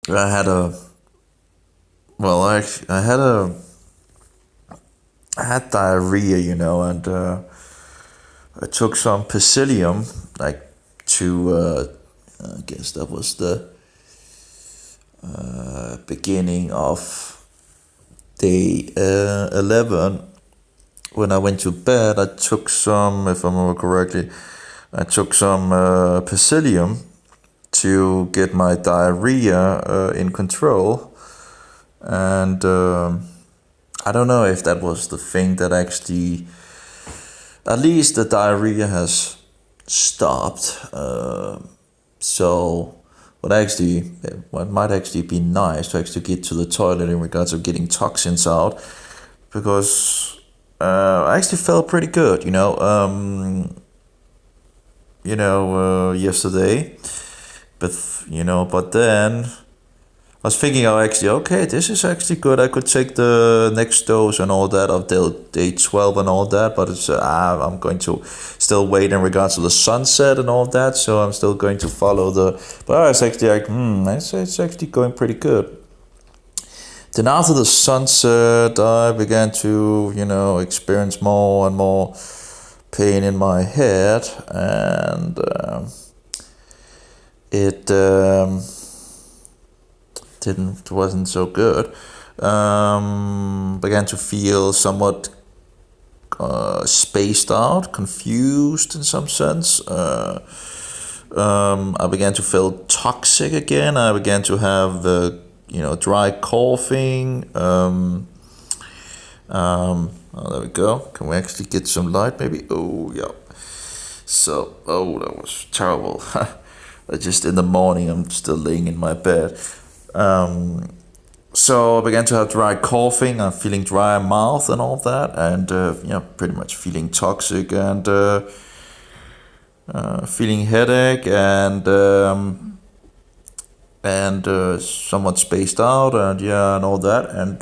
I had a well, I had diarrhea, and I took some psyllium, like to I guess that was the beginning of day 11. When I went to bed, I took some, if I remember correctly, I took some psyllium to get my diarrhea in control. And I don't know if that was the thing that actually, at least the diarrhea has stopped. So what might actually be nice to actually get to the toilet in regards of getting toxins out, because I actually felt pretty good, yesterday. But then I was thinking, oh, actually, okay, this is actually good. I could take the next dose and all that of day 12 and all that, but I'm going to still wait in regards to the sunset and all that, so I'm still going to follow but it's actually like, it's actually going pretty good. Then after the sunset, I began to, experience more and more pain in my head, and it wasn't so good. Began to feel somewhat spaced out, confused in some sense. I began to feel toxic again. I began to have dry coughing. Oh, there we go. Can we actually get some light, maybe? Oh, yeah. So, that was terrible. Just in the morning, I'm still laying in my bed. So I began to have dry coughing, feeling dry mouth and all that, and pretty much feeling toxic and feeling headache and somewhat spaced out and all that, and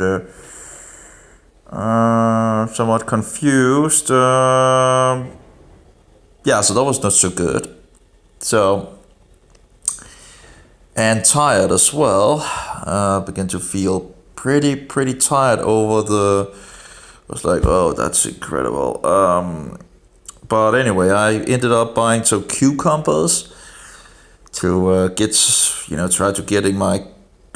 somewhat confused. So that was not so good. So, and tired as well. Began to feel pretty tired I was like, oh, that's incredible. But anyway, I ended up buying some cucumbers to try to getting my,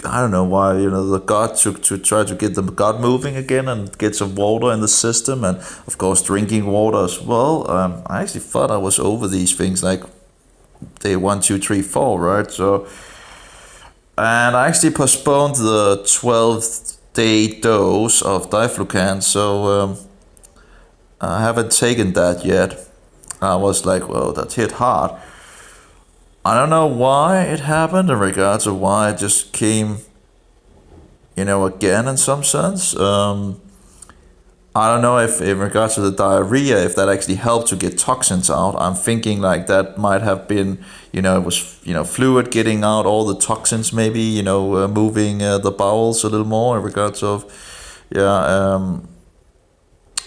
I don't know why, the gut, to try to get the gut moving again and get some water in the system, and of course drinking water as well. I actually thought I was over these things like day 1, 2, 3, 4, right? So, and I actually postponed the 12-day dose of Diflucan, so I haven't taken that yet. I was like, well, that hit hard. I don't know why it happened in regards to why it just came, again in some sense. I don't know if in regards to the diarrhea, if that actually helped to get toxins out. I'm thinking like that might have been, it was, fluid getting out all the toxins, maybe, moving the bowels a little more in regards of,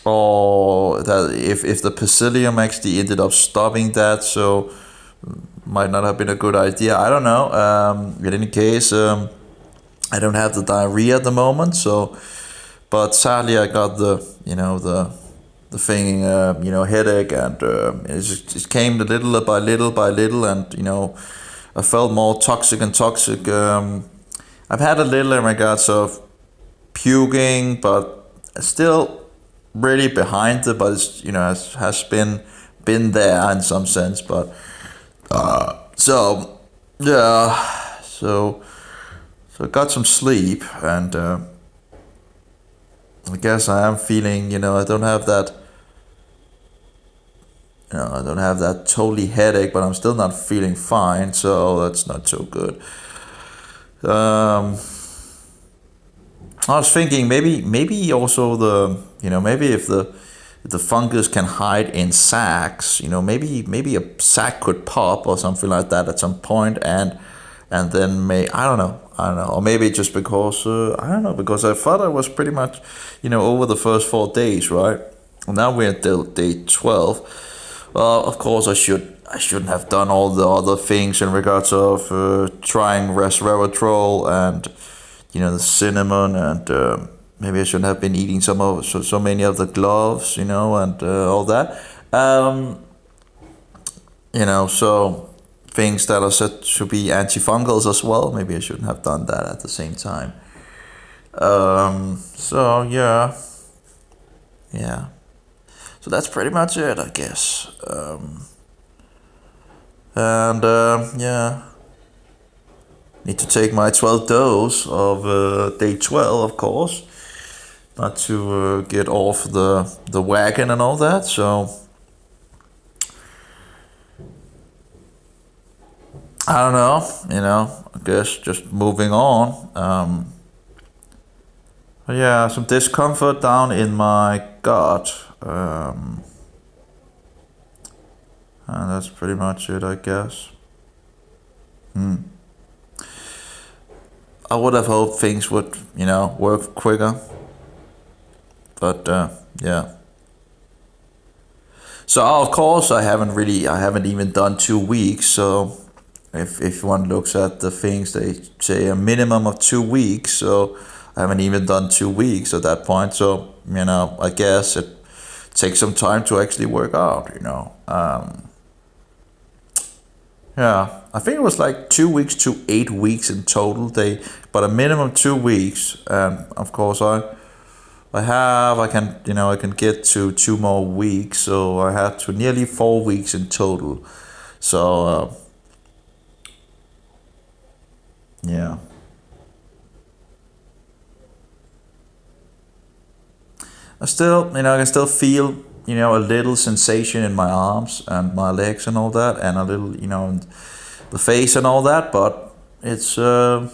or that if the psyllium actually ended up stopping that, so might not have been a good idea. I don't know. In any case, I don't have the diarrhea at the moment, so. But sadly, I got the thing, headache, and it came little by little, and I felt more toxic and toxic. I've had a little in regards of puking, but still really behind it. But it's has been there in some sense. But so yeah, so I got some sleep, and I guess I am feeling, I don't have that, I don't have that totally headache, but I'm still not feeling fine, so that's not so good. I was thinking maybe also maybe if the fungus can hide in sacs, maybe a sac could pop or something like that at some point, and then I don't know, or maybe just because I don't know, because I thought I was pretty much, over the first 4 days, right? Now we're at day 12. Well, of course I I shouldn't have done all the other things in regards of trying resveratrol and the cinnamon, and maybe I shouldn't have been eating so many of the gloves, and all that. So things that are said to be antifungals as well. Maybe I shouldn't have done that at the same time. So yeah. So that's pretty much it, I guess. Need to take my 12th dose of day 12, of course, not to get off the wagon and all that. So I don't know, I guess just moving on. But yeah, some discomfort down in my gut. And that's pretty much it, I guess. I would have hoped things would, work quicker. But yeah. So of course I haven't even done 2 weeks. So if one looks at the things, they say a minimum of 2 weeks. So I haven't even done 2 weeks at that point. So I guess it takes some time to actually work out. Yeah, I think it was like 2 weeks to 8 weeks in total. But a minimum 2 weeks, and of course I can get to 2 more weeks, so I had to nearly 4 weeks in total. So yeah, I can still feel a little sensation in my arms and my legs and all that, and a little in the face and all that, but it's not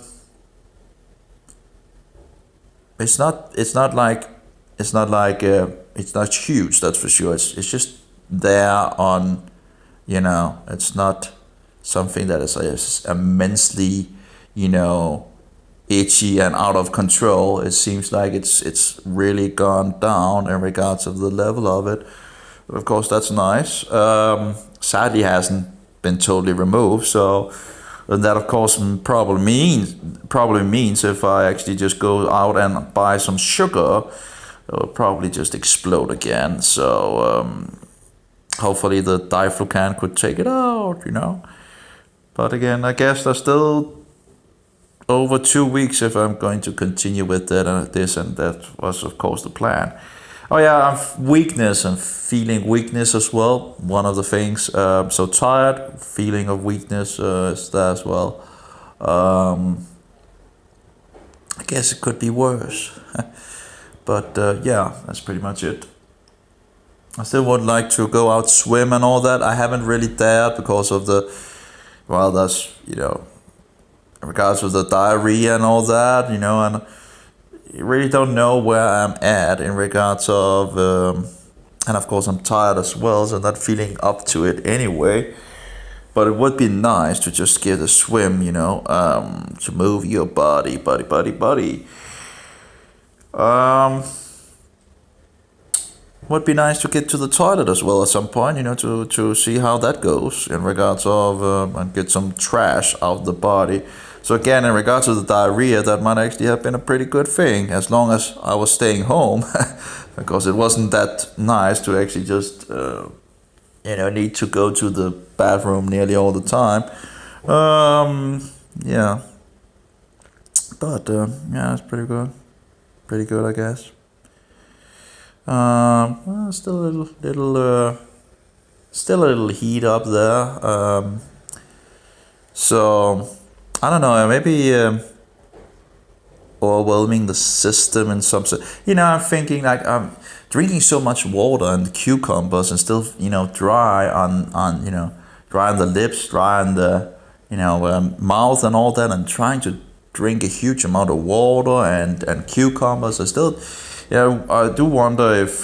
huge, that's for sure. It's just there on, it's not something that is immensely, itchy and out of control. It seems like it's really gone down in regards of the level of it. Of course, that's nice. Sadly, hasn't been totally removed. So that of course probably means if I actually just go out and buy some sugar, it will probably just explode again. So hopefully the Diflucan could take it out. But again, I guess there's still over 2 weeks if I'm going to continue with this, and that was of course the plan. Oh yeah, weakness and feeling weakness as well. One of the things. So tired, feeling of weakness is there as well. I guess it could be worse, but yeah, that's pretty much it. I still would like to go out swim and all that. I haven't really dared because of that's in regards to the diarrhea and all that, and you really don't know where I'm at in regards of, and of course I'm tired as well, so not feeling up to it anyway. But it would be nice to just get a swim, to move your body. Would be nice to get to the toilet as well at some point, to see how that goes in regards of, and get some trash out of the body. So again, in regards to the diarrhea, that might actually have been a pretty good thing, as long as I was staying home, because it wasn't that nice to actually just, need to go to the bathroom nearly all the time. Yeah. But, yeah, it's pretty good. Pretty good, I guess. Still a little heat up there. So I don't know, maybe overwhelming the system in some sense. I'm thinking like I'm drinking so much water and cucumbers and still, dry on dry on the lips, dry on the, mouth and all that, and trying to drink a huge amount of water and cucumbers. I still, I do wonder if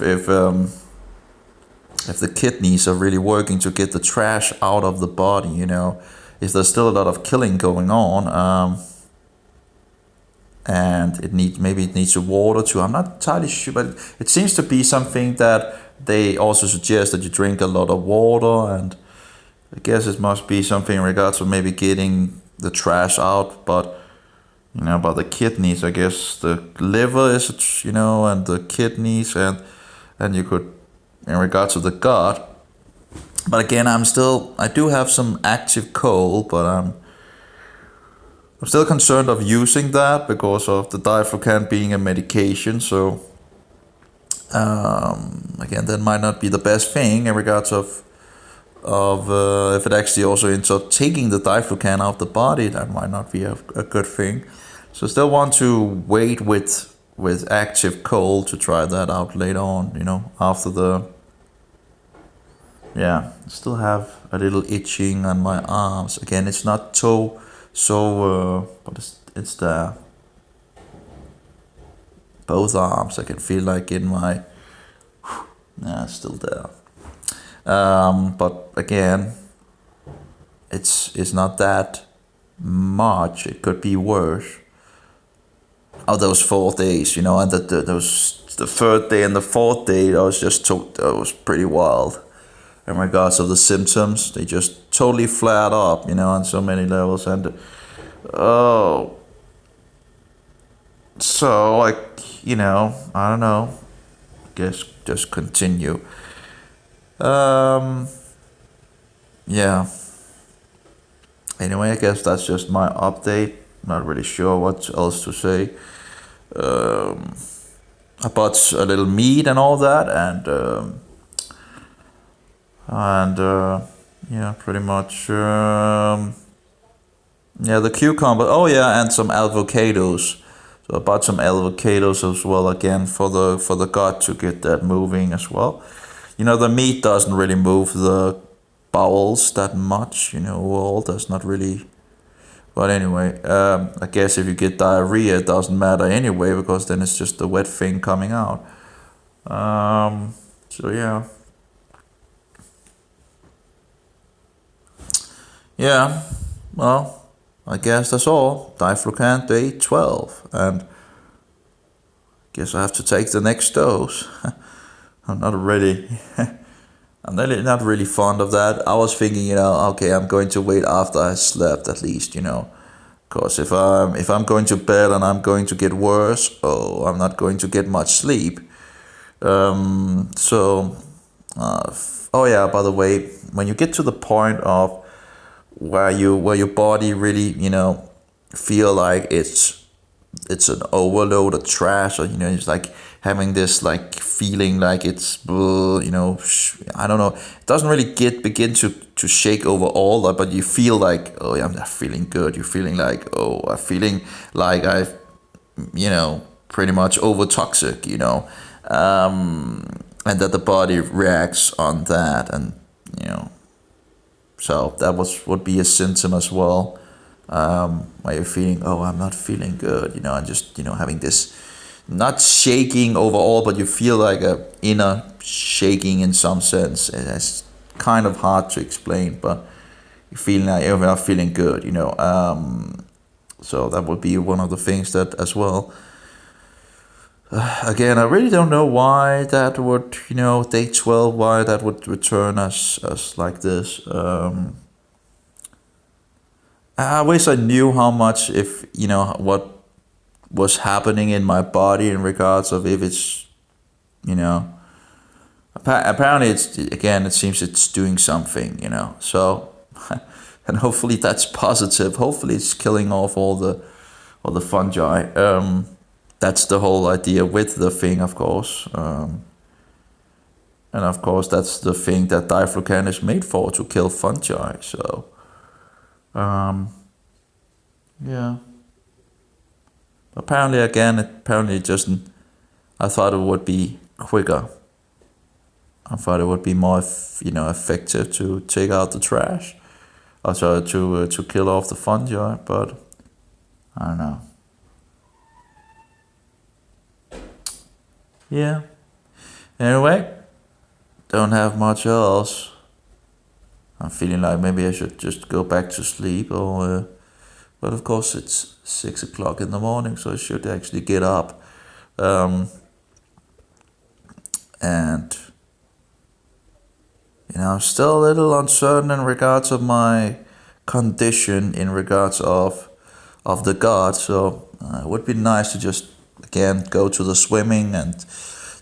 the kidneys are really working to get the trash out of the body, if there's still a lot of killing going on, and it needs the water too. I'm not entirely sure, but it seems to be something that they also suggest that you drink a lot of water, and I guess it must be something in regards to maybe getting the trash out, but about the kidneys, I guess the liver is, and the kidneys, and you could, in regards to the gut. But again, I do have some active coal, but I'm still concerned of using that because of the Diflucan being a medication. So again, that might not be the best thing in regards of if it actually also ends up taking the Diflucan out the body. That might not be a good thing. So still want to wait with active coal to try that out later on. After the yeah, still have a little itching on my arms. Again, it's not but it's there. Both arms, I can feel like in my, yeah, it's still there. But again, it's not that much. It could be worse. Oh, those 4 days, and the third day and the fourth day, that was pretty wild. In regards of the symptoms, they just totally flared up, on so many levels. And oh, so like, I don't know. Guess just continue. Yeah. Anyway, I guess that's just my update. Not really sure what else to say. I bought a little meat and all that, and yeah, pretty much. Yeah, the cucumber. Oh yeah, and some avocados. So I bought some avocados as well again for the gut to get that moving as well. The meat doesn't really move the bowels that much. Well, that's not really. But anyway, I guess if you get diarrhea, it doesn't matter anyway because then it's just the wet thing coming out. So yeah. Yeah, well, I guess that's all. Diflucan day 12, and guess I have to take the next dose. I'm not really, I'm really not really fond of that. I was thinking, okay, I'm going to wait after I slept at least, because if I'm going to bed and I'm going to get worse, I'm not going to get much sleep. So, oh yeah, by the way, when you get to the point of where your body really feel like it's an overload of trash, or it's like having this like feeling like it's I don't know, it doesn't really begin to shake over all that, but you feel like, oh yeah, I'm not feeling good. You're feeling like, I'm feeling like I've pretty much over toxic, and that the body reacts on that, and so that would be a symptom as well, where you're feeling, I'm not feeling good, and just having this, not shaking overall, but you feel like a inner shaking in some sense. It's kind of hard to explain, but you feel like you're not feeling good, so that would be one of the things that as well. Again, I really don't know why that would, day 12, why that would return as like this. I wish I knew how much, if, what was happening in my body in regards of if it's, apparently it seems it's doing something, so, and hopefully that's positive. Hopefully it's killing off all the fungi. That's the whole idea with the thing, of course. And of course, that's the thing that Diflucan is made for, to kill fungi. So, yeah. Apparently, it just, I thought it would be quicker. I thought it would be more, effective to take out the trash. Also to kill off the fungi, but I don't know. Yeah. Anyway, don't have much else. I'm feeling like maybe I should just go back to sleep, or but of course it's 6 o'clock in the morning, so I should actually get up. And I'm still a little uncertain in regards of my condition in regards of the gut. So it would be nice to just again go to the swimming and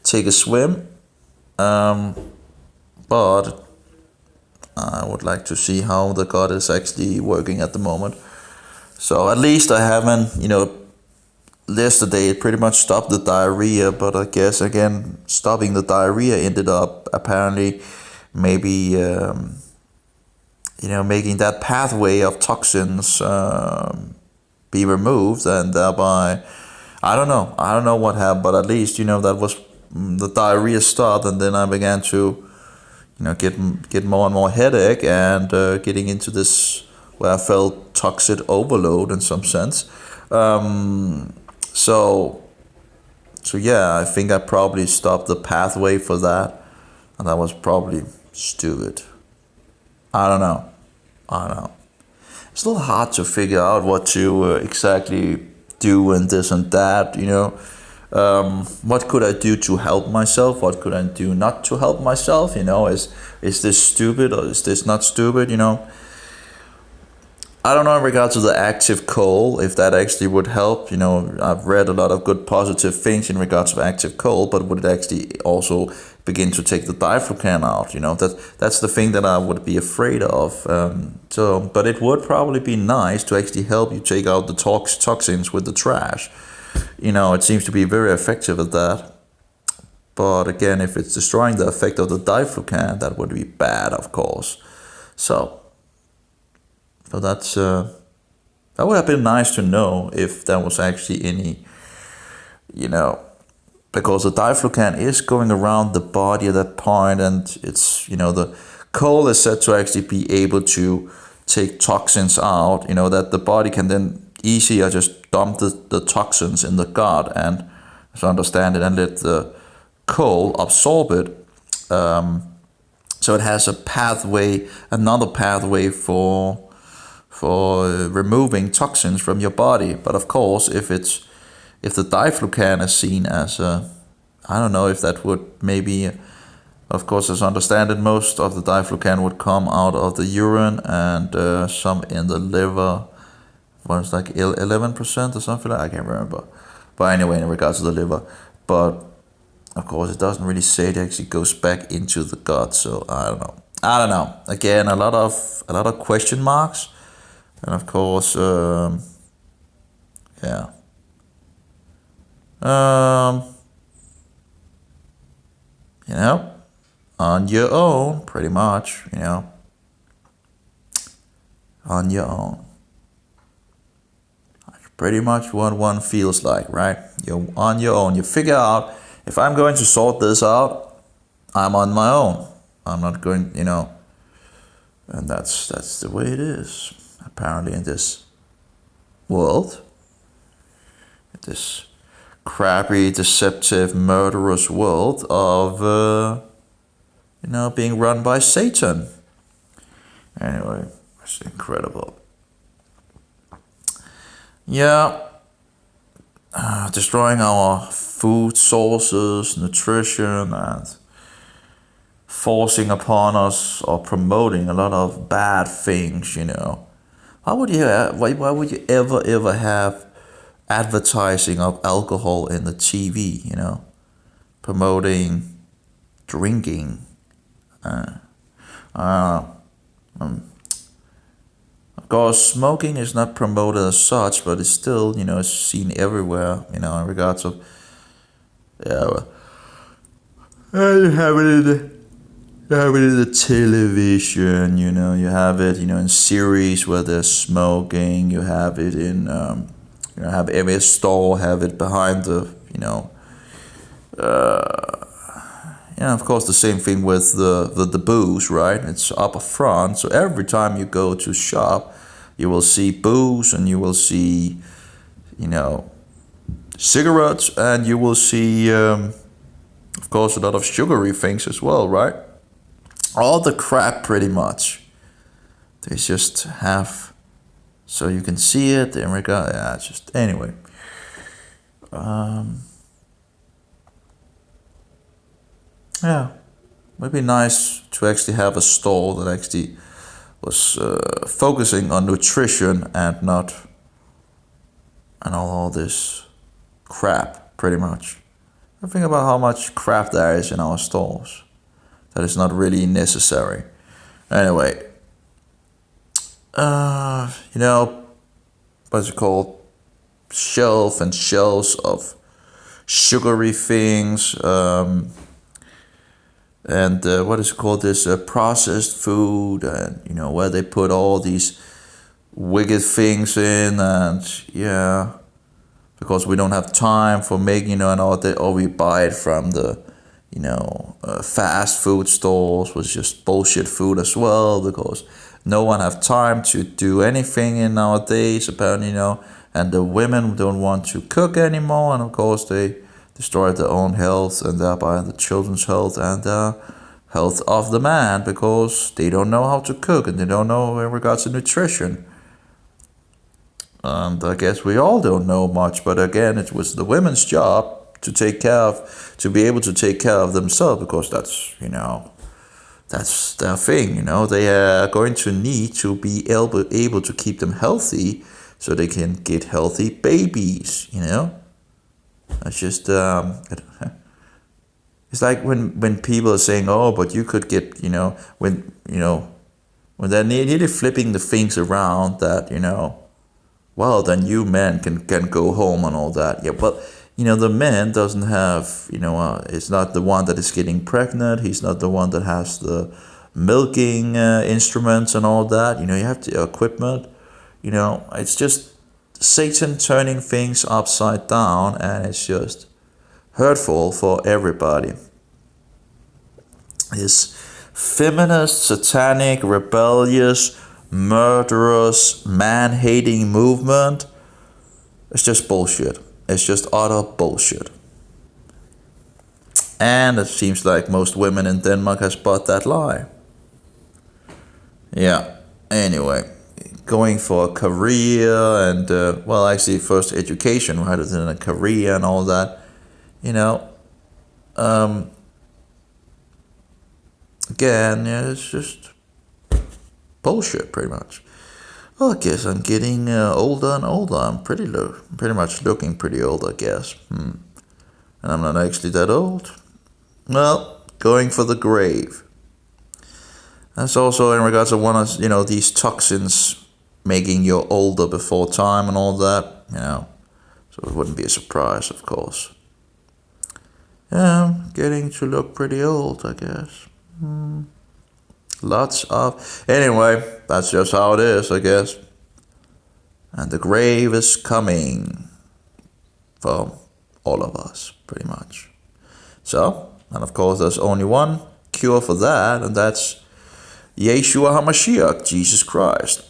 take a swim. Um, but I would like to see how the gut is actually working at the moment. So at least I haven't, yesterday it pretty much stopped the diarrhea, but I guess again stopping the diarrhea ended up apparently maybe making that pathway of toxins be removed, and thereby I don't know what happened, but at least that was the diarrhea stopped, and then I began to get more and more headache, and getting into this where I felt toxic overload in some sense. So yeah, I think I probably stopped the pathway for that, and that was probably stupid. I don't know. I don't know. It's a little hard to figure out what to exactly do and this and that. What could I do to help myself? What could I do not to help myself? Is this stupid or is this not stupid? I don't know in regards to the active coal, if that actually would help. I've read a lot of good positive things in regards to active coal, but would it actually also begin to take the Diflucan out? That's the thing that I would be afraid of. But it would probably be nice to actually help you take out the toxins with the trash. It seems to be very effective at that. But again, if it's destroying the effect of the Diflucan, that would be bad, of course. So that would have been nice to know if there was actually any, because the Diflucan is going around the body at that point, and it's the coal is said to actually be able to take toxins out. That the body can then easier just dump the toxins in the gut, and as I understand it, and let the coal absorb it. So it has another pathway for removing toxins from your body. But of course, if the Diflucan is seen as I don't know if that would maybe, of course, as I understand it, most of the Diflucan would come out of the urine, and some in the liver. Was like 11% or something like that. I can't remember. But anyway, in regards to the liver, but of course, it doesn't really say it actually goes back into the gut. So I don't know. Again, a lot of question marks. And of course, yeah. On your own, pretty much, on your own. Pretty much what one feels like, right? You're on your own. You figure out, if I'm going to sort this out, I'm on my own. I'm not going, and that's the way it is. Apparently in this world, this crappy, deceptive, murderous world of, being run by Satan. Anyway, it's incredible. Yeah, destroying our food sources, nutrition, and forcing upon us or promoting a lot of bad things. Why would you ever have advertising of alcohol in the TV? Promoting drinking. Of course, smoking is not promoted as such, but it's still, it's seen everywhere, in regards of, yeah, you have it in the television, you have it, in series where there's smoking, you have it in, have every store have it behind the, of course, the same thing with the booze, right? It's up front, so every time you go to shop, you will see booze, and you will see, cigarettes, and you will see, of course, a lot of sugary things as well, right? All the crap, pretty much. They just have, so you can see it in regard. Yeah, just anyway. Yeah. would be nice to actually have a store that actually was focusing on nutrition and not and all this crap, pretty much. I think about how much crap there is in our stores that is not really necessary. Anyway, you know, what's it called? Shelf and shelves of sugary things, and what is it called? This processed food, and you know where they put all these wicked things in, and yeah, because we don't have time for making, you know, and all that, or we buy it from the, you know, fast food stores, was just bullshit food as well, because no one have time to do anything in nowadays, apparently, you know, and the women don't want to cook anymore, and of course they destroy their own health and thereby the children's health and the health of the man, because they don't know how to cook and they don't know in regards to nutrition. And I guess we all don't know much, but again, it was the women's job to take care of, to be able to take care of themselves, because that's, you know, that's their thing, you know. They are going to need to be able to keep them healthy so they can get healthy babies, you know. It's just, it's like when people are saying, oh, but you could get, you know, when they're nearly flipping the things around that, you know, well, then you men can go home and all that. Yeah, but, you know, the man doesn't have, you know, it's not the one that is getting pregnant. He's not the one that has the milking instruments and all that. You know, you have the equipment. You know, it's just Satan turning things upside down, and it's just hurtful for everybody. This feminist, satanic, rebellious, murderous, man-hating movement, it's just bullshit. It's just utter bullshit. And it seems like most women in Denmark has bought that lie. Yeah, anyway, going for a career and, well, actually first education rather than a career and all that, you know, again, yeah, it's just bullshit, pretty much. Well, I guess I'm getting older and older. I'm pretty much looking pretty old, I guess. And I'm not actually that old. Well, going for the grave. That's also in regards to one of, you know, these toxins making you older before time and all that, you know. So it wouldn't be a surprise, of course. Yeah, I'm getting to look pretty old, I guess. Lots of... Anyway, that's just how it is, I guess. And the grave is coming for all of us, pretty much. So, and of course there's only one cure for that, and that's Yeshua HaMashiach, Jesus Christ.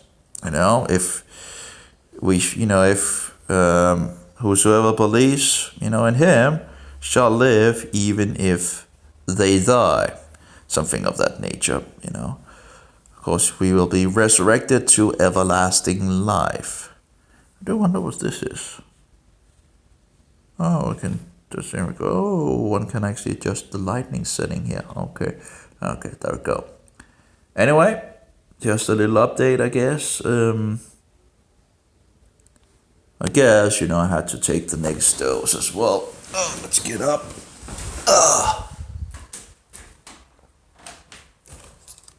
You know, if we, you know, if whosoever believes, you know, in him shall live even if they die. Something of that nature, you know. Of course, we will be resurrected to everlasting life. I do wonder what this is. Oh, we can just, there we go. Oh, one can actually adjust the lightning setting here. Okay, there we go. Anyway, just a little update, I guess. I guess, you know, I had to take the next dose as well. Oh, let's get up.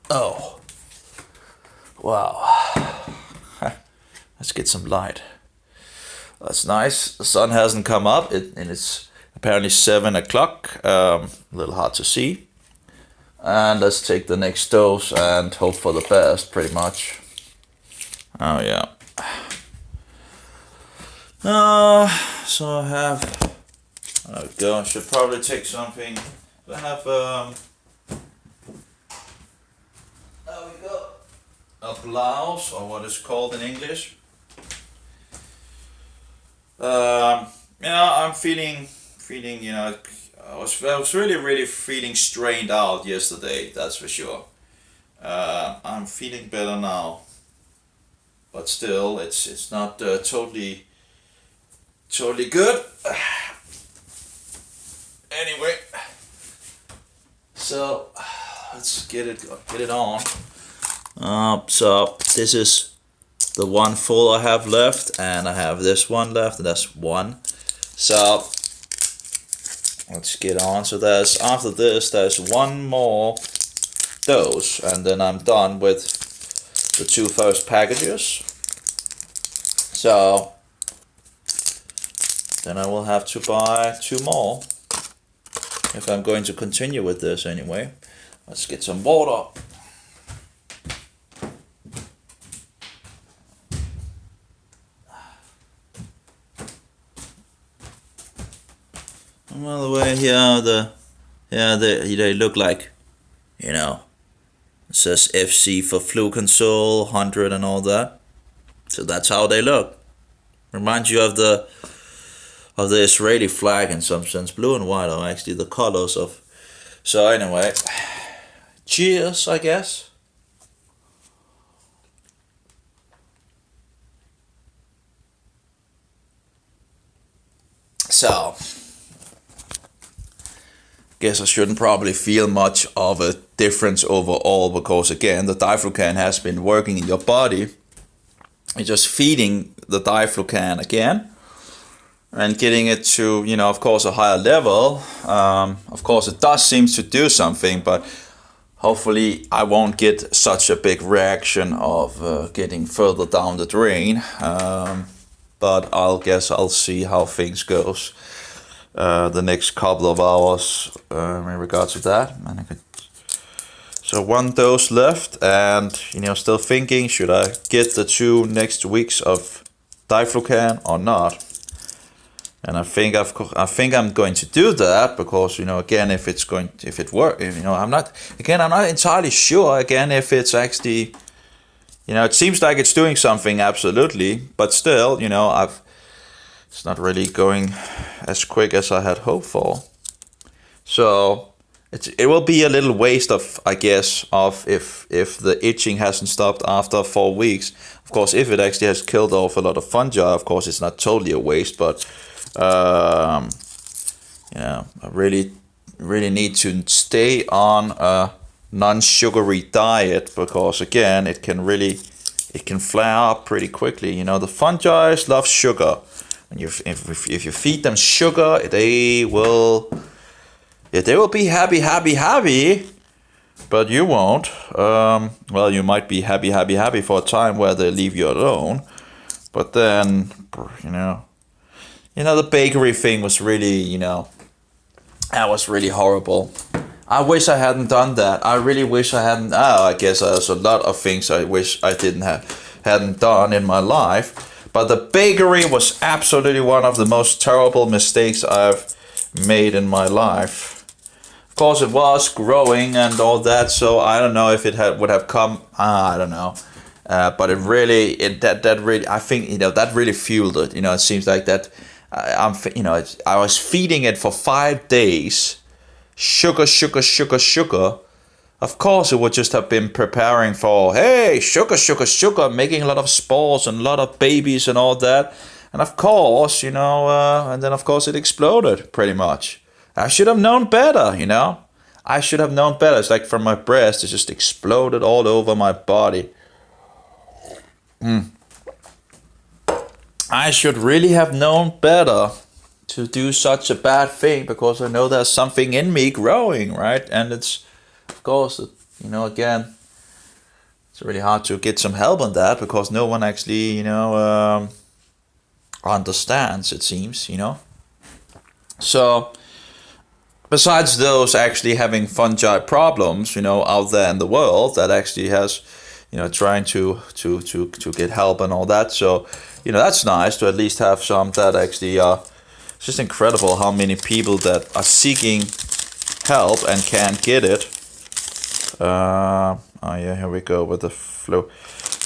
Oh, wow. Let's get some light. That's nice. The sun hasn't come up, and it's apparently 7 o'clock. A little hard to see. And let's take the next dose and hope for the best, pretty much. Oh, yeah. So I have... Oh, God, I should probably take something. I have, there we go. A blouse, or what is called in English. Yeah, I'm feeling, you know, I was really feeling strained out yesterday, that's for sure. I'm feeling better now, but still, it's not totally good. Anyway, so let's get it on. So this is the one full I have left, and I have this one left, and that's one. So let's get on. So there's, after this, there's one more dose, and then I'm done with the 2 first packages. So then I will have to buy 2 more if I'm going to continue with this anyway. Let's get some water. By the way, here they look like, you know, it says FC for Flucan 100 and all that. So that's how they look. Reminds you of the Israeli flag in some sense. Blue and white are actually the colors of. So anyway, cheers, I guess. So guess I shouldn't probably feel much of a difference overall, because again, the Diflucan has been working in your body. You're just feeding the Diflucan again and getting it to, you know, of course, a higher level. Of course, it does seem to do something, but hopefully I won't get such a big reaction of getting further down the drain. But I'll see how things goes the next couple of hours in regards to that. So 1 dose left, and you know, still thinking, should I get the 2 next weeks of Diflucan or not? And I think I'm going to do that, because, you know, again, if it works, you know, I'm not entirely sure again if it's actually, you know, it seems like it's doing something, absolutely, but still, you know, it's not really going as quick as I had hoped for. So it will be a little waste of, I guess, of if the itching hasn't stopped after 4 weeks. Of course, if it actually has killed off a lot of fungi, of course, it's not totally a waste, but you know, I really need to stay on a non-sugary diet, because again, it can flare up pretty quickly. You know, the fungi love sugar, and if you feed them sugar, they will be happy, but you won't. Well, you might be happy for a time where they leave you alone, but then, you know, the bakery thing was really, you know, that was really horrible. I wish I hadn't done that. I really wish I hadn't. I guess there's a lot of things I wish I hadn't done in my life. But the bakery was absolutely one of the most terrible mistakes I've made in my life. Of course, it was growing and all that, so I don't know if it would have come. I don't know. But it really, I think, you know, that really fueled it. You know, it seems like that. I was feeding it for 5 days. Sugar. Of course, it would just have been preparing for, hey, sugar, making a lot of spores and a lot of babies and all that. And of course, you know, and then of course it exploded pretty much. I should have known better, you know. I should have known better. It's like from my breast, it just exploded all over my body. I should really have known better to do such a bad thing, because I know there's something in me growing, right? And it's, of course, you know, again, it's really hard to get some help on that, because no one actually, you know, understands, it seems, you know. So besides those actually having fungi problems, you know, out there in the world that actually has, you know, trying to get help and all that. So, you know, that's nice to at least have some that actually it's just incredible how many people that are seeking help and can't get it. Oh yeah, here we go with the flow.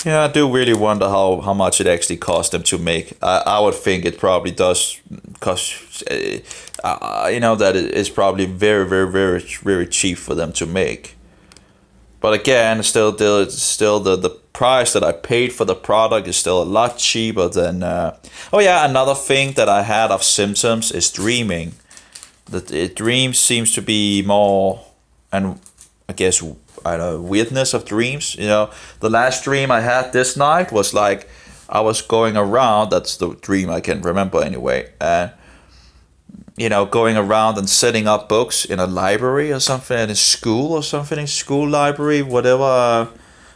Yeah, I do really wonder how much it actually cost them to make. I would think it probably does cost, you know, that it is probably very cheap for them to make. But again, still the price that I paid for the product is still a lot cheaper than. Oh yeah, another thing that I had of symptoms is dreaming. Dreams seems to be more, and I guess, I don't know, weirdness of dreams. The last dream I had this night was like I was going around. That's the dream I can remember anyway. And going around and setting up books in a library or something, in a school or something, in school library, whatever.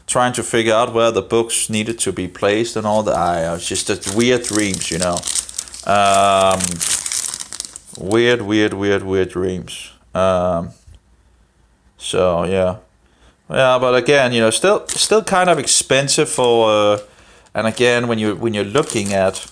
Trying to figure out where the books needed to be placed and all that. It's just weird dreams. Um, weird dreams. So yeah. Yeah, but again, still kind of expensive for, and again, when you're looking at,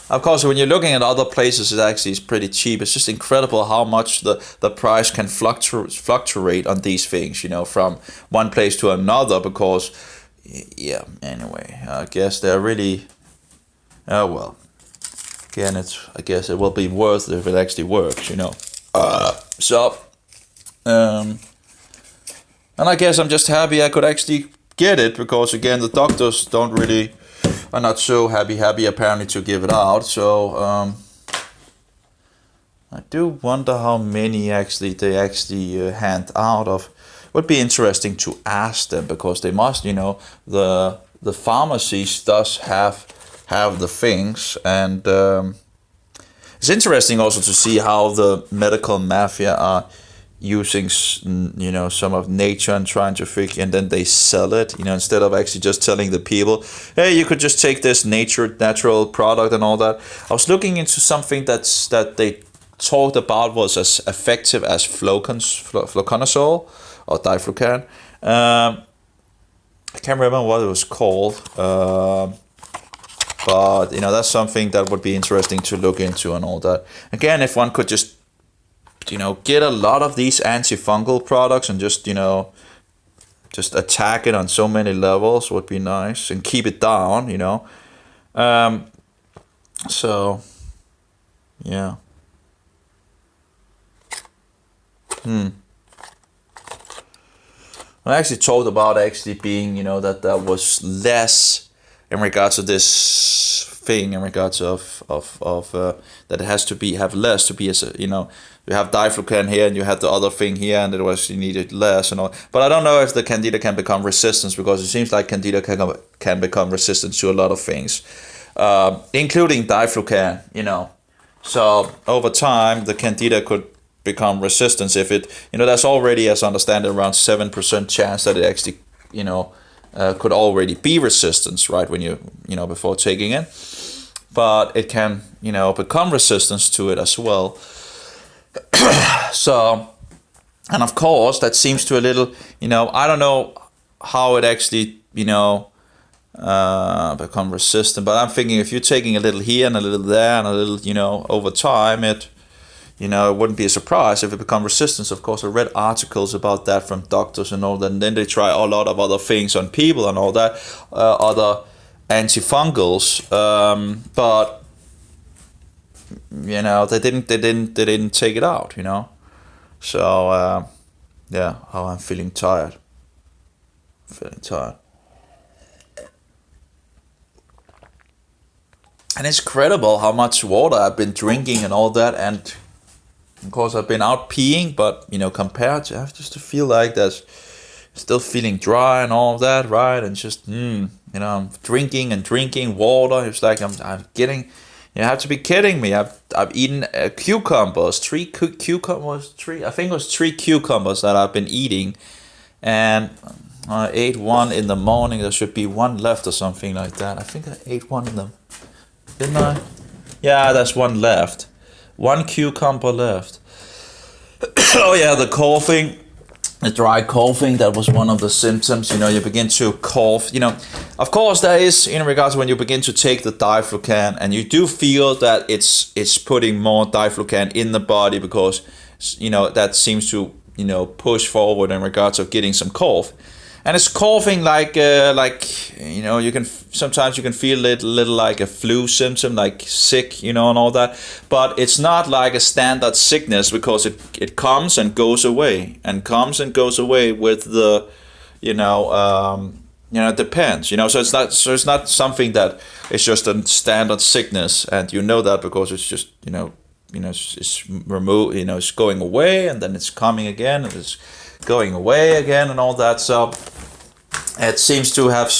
of course, when you're looking at other places, it actually is pretty cheap. It's just incredible how much the price can fluctuate on these things, from one place to another. Because, yeah, anyway, I guess they're really, oh well. Again, I guess it will be worth it if it actually works, So, and I guess I'm just happy I could actually get it, because again, the doctors are not so happy apparently to give it out. So I do wonder how many they actually hand out of. Would be interesting to ask them, because they must, the pharmacies does have the things. And it's interesting also to see how the medical mafia are using, some of nature and trying to figure, and then they sell it, instead of actually just telling the people, hey, you could just take this natural product and all that. I was looking into something that they talked about was as effective as fluconazole or Diflucan. I can't remember what it was called, but that's something that would be interesting to look into and all that. Again, if one could just get a lot of these antifungal products and just attack it on so many levels would be nice, and keep it down, So, yeah. I actually talked about actually being, that was less in regards to this thing, in regards of that it has to have less to be as you have Diflucan here and you have the other thing here, and it was you needed less and all. But I don't know if the Candida can become resistant, because it seems like Candida can become resistant to a lot of things, including Diflucan. So over time, the Candida could become resistant if it, that's already, as I understand it, around 7% chance that it actually, could already be resistance, right, when before taking it. But it can, become resistant to it as well. So, and of course, that seems to a little, I don't know how it actually, become resistant. But I'm thinking if you're taking a little here and a little there and a little, over time, it wouldn't be a surprise if it become resistant. Of course, I read articles about that from doctors and all that, and then they try a lot of other things on people and all that, other antifungals, but they didn't take it out, So yeah, how I'm feeling tired. And it's incredible how much water I've been drinking and all that, and of course I've been out peeing, but compared to, I have just to feel like that's still feeling dry and all of that, right? And just I'm drinking water. It's like I'm getting. You have to be kidding me. I've eaten cucumbers, three cucumbers, I think it was 3 cucumbers that I've been eating, and I ate one in the morning. There should be one left or something like that. I think I ate one in them, didn't I? Yeah, there's one left. 1 cucumber left. Oh yeah, the coughing. The dry coughing, that was one of the symptoms. You begin to cough. Of course, there is, in regards to when you begin to take the Diflucan, and you do feel that it's putting more Diflucan in the body, because that seems to push forward in regards of getting some cough. And it's coughing like you can sometimes you can feel it a little like a flu symptom, like sick, and all that. But it's not like a standard sickness, because it comes and goes away, and comes and goes away with the, it depends, So it's not something that is just a standard sickness, and that because it's just is removed, it's going away, and then it's coming again, and it's going away again, and all that. So it seems to have,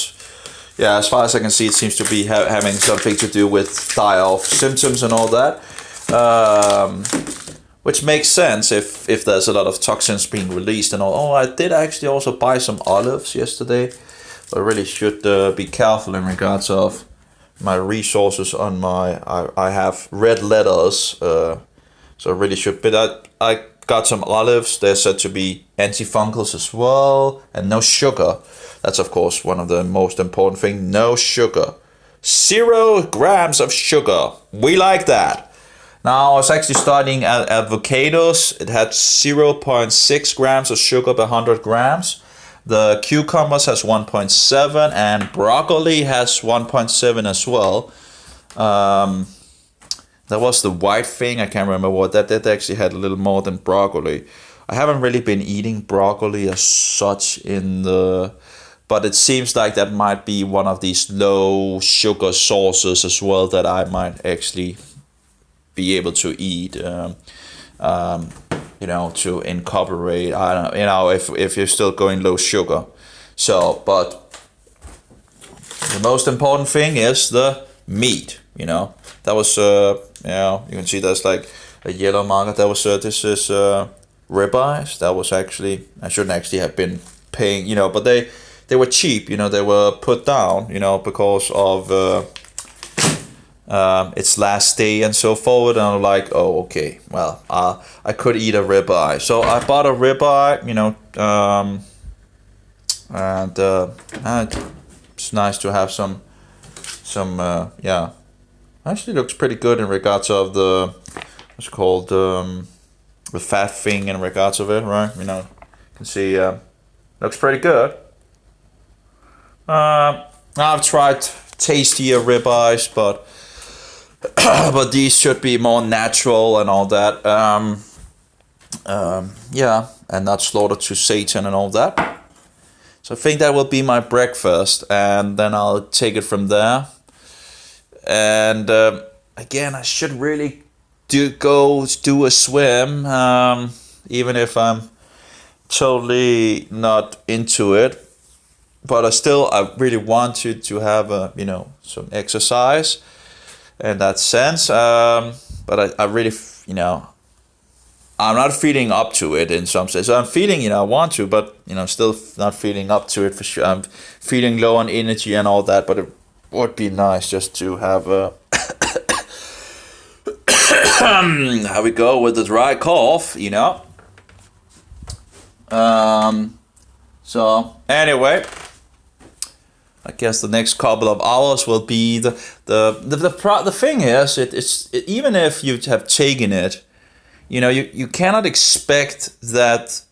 yeah, as far as I can see, it seems to be having something to do with die-off symptoms and all that. Which makes sense if there's a lot of toxins being released and all. Oh, I did actually also buy some olives yesterday. I really should be careful in regards of my resources on my. I have red letters, so I really should. But I got some olives. They're said to be antifungals as well, and no sugar. That's of course one of the most important things. No sugar, 0 grams of sugar. We like that. Now I was actually studying avocados. It had 0.6 grams of sugar per 100 grams. The cucumbers has 1.7 and broccoli has 1.7 as well. That was the white thing. I can't remember what that actually had a little more than broccoli. I haven't really been eating broccoli as such but it seems like that might be one of these low sugar sources as well that I might actually be able to eat, to incorporate. I don't know, if you're still going low sugar. So, but the most important thing is the meat. That was you can see there's like a yellow marker. That was this is ribeyes. That was actually, I shouldn't actually have been paying. But they were cheap. They were put down. Because of. Its last day and so forward, and I'm like, oh, okay, well, I could eat a ribeye, so I bought a ribeye, and it's nice to have some actually looks pretty good in regards of the what's called the fat thing in regards of it, right? You can see looks pretty good. I've tried tastier ribeyes, but these should be more natural and all that. And not slaughtered to Satan and all that. So I think that will be my breakfast, and then I'll take it from there. And again, I should really do a swim, even if I'm totally not into it. But I really want to have some exercise in that sense, but I really, I'm not feeling up to it in some sense. So I'm feeling, I want to, but still not feeling up to it for sure. I'm feeling low on energy and all that, but it would be nice just to have a. How we go with the dry cough, So anyway. I guess the next couple of hours will be the thing is it's even if you have taken it, you cannot expect that,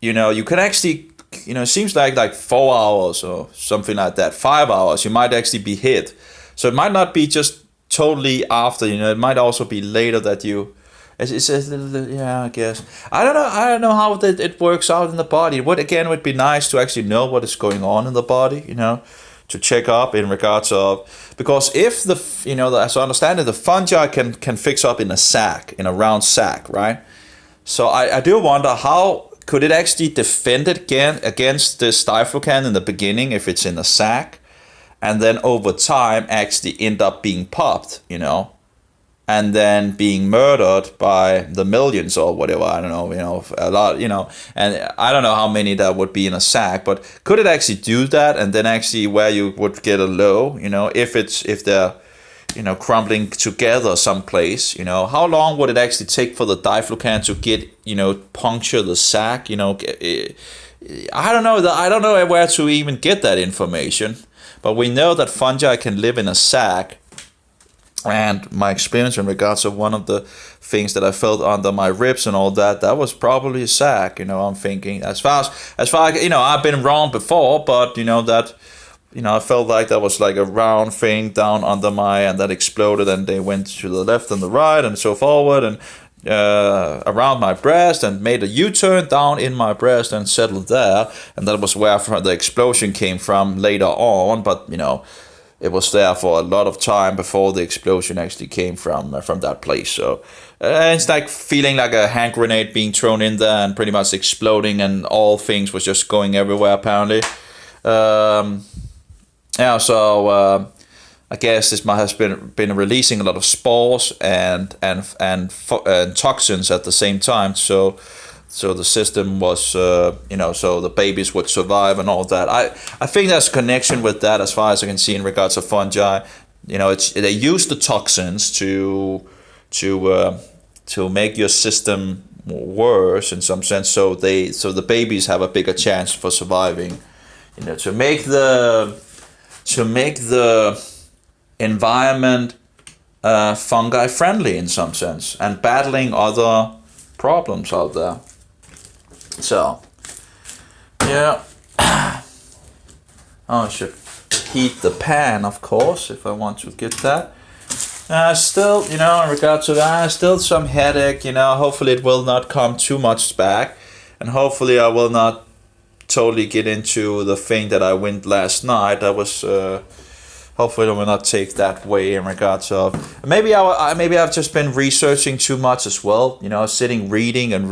you can actually, it seems like 4 hours or something like that, 5 hours, you might actually be hit. So it might not be just totally after, it might also be later that you. It's I guess I don't know how it works out in the body. It would be nice to actually know what is going on in the body, to check up in regards of, because if as I understand it, the fungi can fix up in a round sac, right? So I do wonder how could it actually defend it against this Diflucan in the beginning if it's in a sac, and then over time actually end up being popped, and then being murdered by the millions or whatever, I don't know, a lot, and I don't know how many that would be in a sack, but could it actually do that, and then actually where you would get a low, if they're, crumbling together someplace, how long would it actually take for the Diflucan to get, puncture the sack, I don't know where to even get that information, but we know that fungi can live in a sack. And my experience in regards of one of the things that I felt under my ribs and all that was probably a sack. I'm thinking as far as I've been wrong before, but I felt like that was like a round thing down under and that exploded, and they went to the left and the right and so forward and around my breast and made a U-turn down in my breast and settled there, and that was where the explosion came from later on. But it was there for a lot of time before the explosion actually came from that place. So it's like feeling like a hand grenade being thrown in there and pretty much exploding, and all things was just going everywhere apparently. Um, yeah, so I guess this might have been releasing a lot of spores and toxins at the same time. So the system was, so the babies would survive and all that. I think there's a connection with that as far as I can see in regards to fungi. They use the toxins to make your system worse in some sense. So the babies have a bigger chance for surviving. To make the environment fungi friendly in some sense, and battling other problems out there. So yeah, I should heat the pan, of course, if I want to get that. Still, in regard to that, still some headache. Hopefully it will not come too much back, and hopefully I will not totally get into the thing that I went last night. That was hopefully I will not take that way in regards of maybe I've just been researching too much as well. Sitting reading and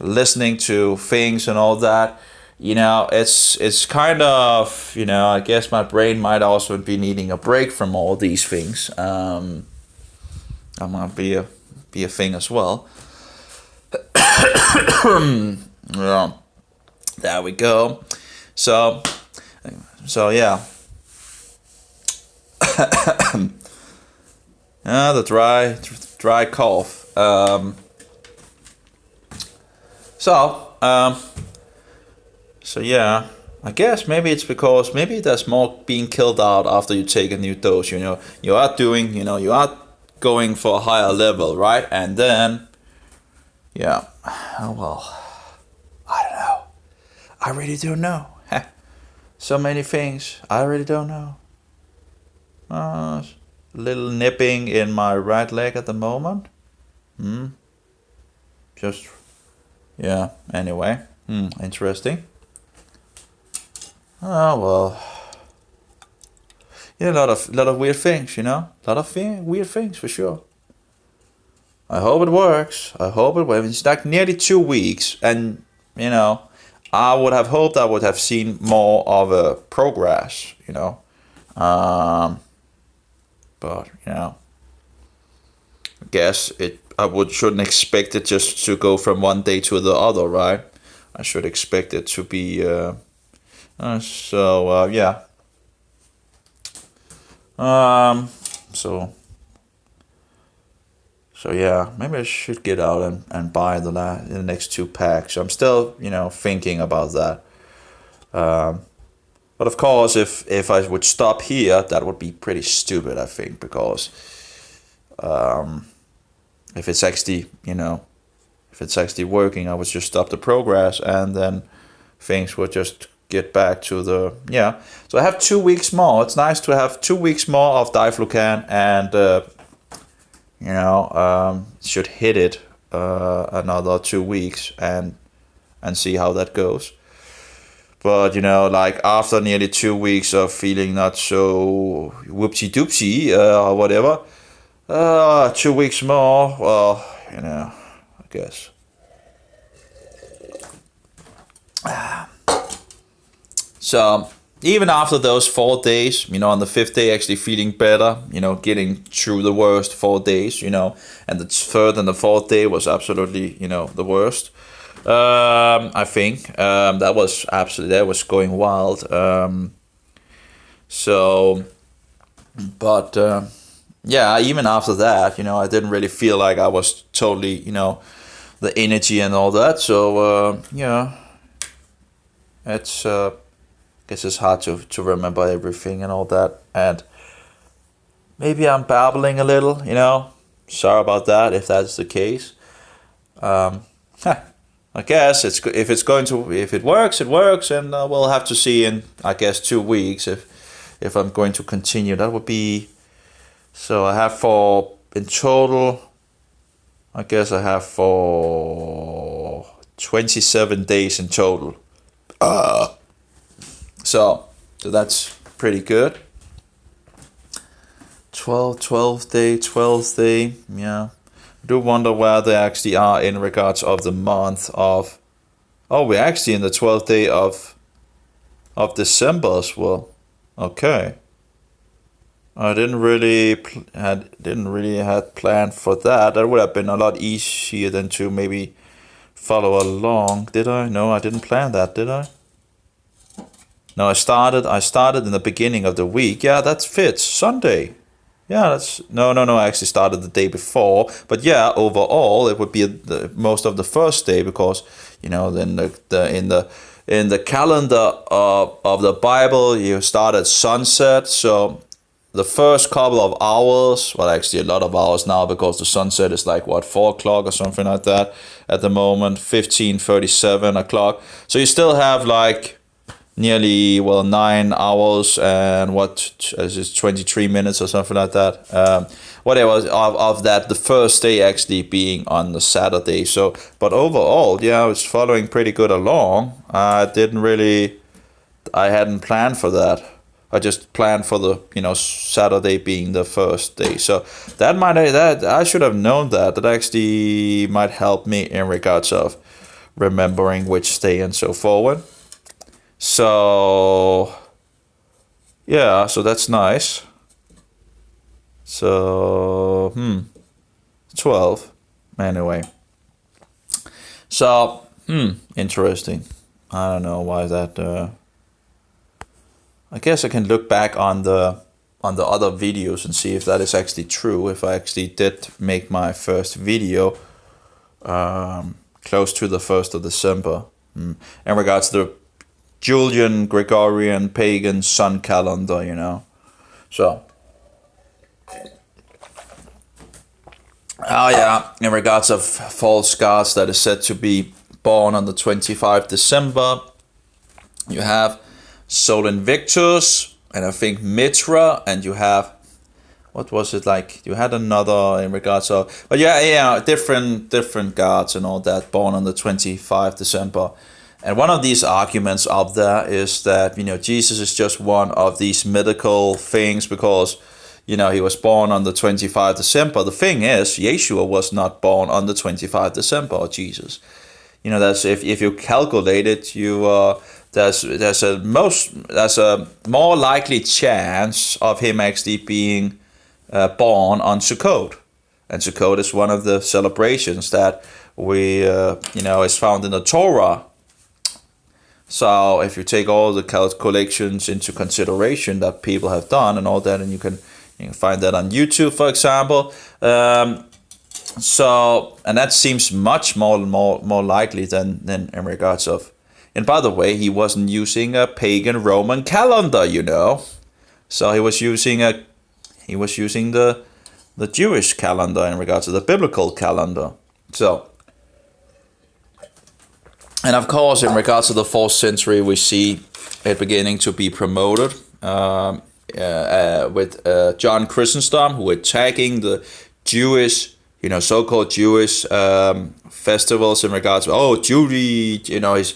listening to things and all that. It's kind of I guess my brain might also be needing a break from all these things. That might be a thing as well. Yeah, there we go. So yeah. The dry cough. So yeah, I guess maybe it's because maybe there's more being killed out after you take a new dose. You are going for a higher level, right? And then, yeah, oh well, I don't know. I really don't know. So many things. I really don't know. A little nipping in my right leg at the moment. Just, yeah, anyway. Interesting. Oh, well. Yeah, a lot of weird things, A lot of weird things, for sure. I hope it works. I hope it works. It's like nearly 2 weeks, and, I would have hoped I would have seen more of a progress, but I guess shouldn't expect it just to go from one day to the other, right? I should expect it to be yeah. So yeah, maybe I should get out and buy the next 2 packs. I'm still, thinking about that. But of course, if I would stop here, that would be pretty stupid, I think, because if it's actually, working, I would just stop the progress, and then things would just get back to the, yeah. So I have 2 weeks more. It's nice to have 2 weeks more of Diflucan, and should hit it another 2 weeks and see how that goes. But like after nearly 2 weeks of feeling not so whoopsie doopsie or whatever, 2 weeks more. Well, I guess. So even after those 4 days, on the 5th day actually feeling better, getting through the worst 4 days, and the 3rd and the 4th day was absolutely, the worst. I think that was going wild. But yeah, even after that, I didn't really feel like I was totally, the energy and all that. So yeah, it's guess it's hard to remember everything and all that, and maybe I'm babbling a little, sorry about that if that's the case. I guess if it works, it works, and we'll have to see in, I guess, 2 weeks if I'm going to continue. That would be, so I have in total, I guess I have for 27 days in total. So So that's pretty good. 12th day, yeah. I do wonder where they actually are in regards of the month of... Oh, we're actually in the 12th day of December as well. Okay. I didn't really had planned for that. That would have been a lot easier than to maybe follow along. Did I? No, I didn't plan that, did I? No, I started in the beginning of the week. Yeah, that fits. Sunday. Yeah, that's no. I actually started the day before, but yeah, overall it would be most of the first day because then in the calendar of the Bible you start at sunset. So the first couple of hours, well, actually a lot of hours now because the sunset is like what 4 o'clock or something like that at the moment, 15:37 o'clock. So you still have like nearly 9 hours and is it 23 minutes or something like that, whatever of that, the first day actually being on the Saturday. So but overall, yeah, I was following pretty good along. I hadn't planned for that. I just planned for the Saturday being the first day. So that I should have known that actually might help me in regards of remembering which day and so forward. So yeah, so that's nice. So 12 anyway. So interesting. I don't know why that I guess I can look back on the other videos and see if that is actually true, if I actually did make my first video close to the 1st of December in regards to the Julian Gregorian pagan sun calendar, So, oh yeah, in regards of false gods that is said to be born on the 25th December, you have Sol Invictus, and I think Mitra, and you have, what was it like? You had another in regards of, but yeah, different gods and all that born on the 25th December. And one of these arguments up there is that, Jesus is just one of these mythical things because, he was born on the 25th December. The thing is, Yeshua was not born on the 25th December, or Jesus. That's if you calculate it, there's a more likely chance of him actually being born on Sukkot. And Sukkot is one of the celebrations that is found in the Torah. So if you take all the calculations into consideration that people have done and all that, and you can find that on YouTube, for example. So, and that seems much more likely than in regards of. And by the way, he wasn't using a pagan Roman calendar, So he was using the Jewish calendar in regards to the biblical calendar. So. And of course, in regards to the 4th century, we see it beginning to be promoted with John Chrysostom, who attacking the Jewish, so-called Jewish festivals in regards to, Judy, he's,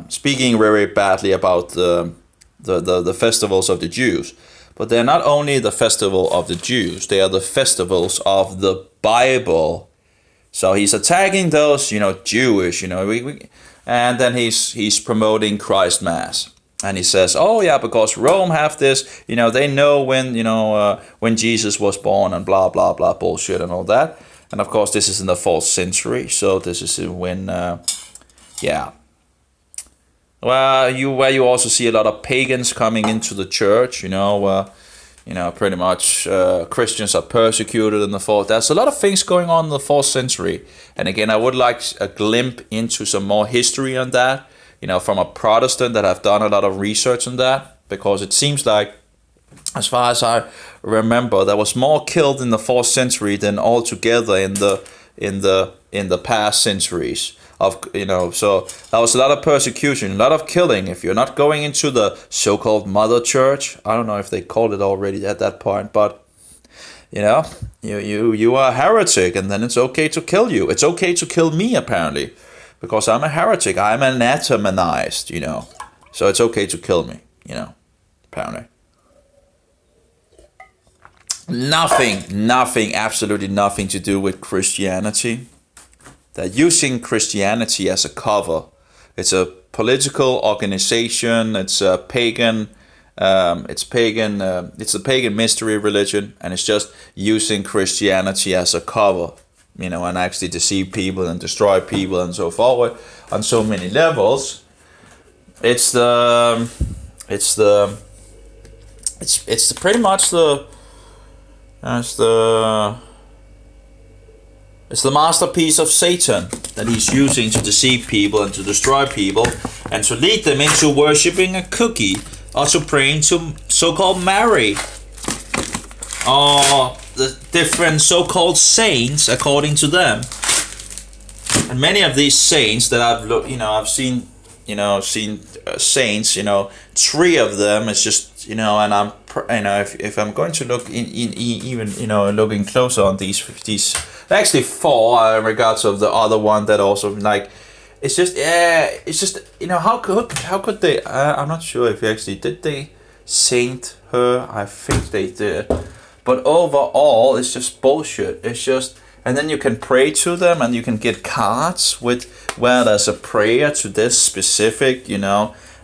speaking very badly about the festivals of the Jews. But they're not only the festival of the Jews, they are the festivals of the Bible. So he's attacking those, Jewish, and then he's promoting Christ Mass. And he says, oh yeah, because Rome have this, they know when Jesus was born and blah, blah, blah, bullshit and all that. And of course, this is in the 4th century. So this is when, where you also see a lot of pagans coming into the church, pretty much Christians are persecuted in the 4th. There's a lot of things going on in the 4th century. And again, I would like a glimpse into some more history on that, from a Protestant that have done a lot of research on that, because it seems like, as far as I remember, there was more killed in the 4th century than altogether in the past centuries. So that was a lot of persecution, a lot of killing. If you're not going into the so-called mother church, I don't know if they called it already at that point, but you are a heretic, and then it's okay to kill you. It's okay to kill me, apparently, because I'm a heretic. I'm anathemanized, so it's okay to kill me. apparently. Nothing, absolutely nothing to do with Christianity. They're using Christianity as a cover. It's a political organization. It's a pagan. It's pagan. It's a pagan mystery religion, and it's just using Christianity as a cover, and actually deceive people and destroy people and so forward on so many levels. It's pretty much it's the masterpiece of Satan that he's using to deceive people and to destroy people and to lead them into worshipping a cookie or to praying to so-called Mary or the different so-called saints according to them. And many of these saints that I've seen saints, 3 of them. It's just, and I'm, if I'm going to look even looking closer on these actually 4 in regards of the other one that also it's just how could they? I'm not sure if actually did they saint her. I think they did, but overall it's just bullshit. It's just. And then you can pray to them and you can get cards with where there's a prayer to this specific,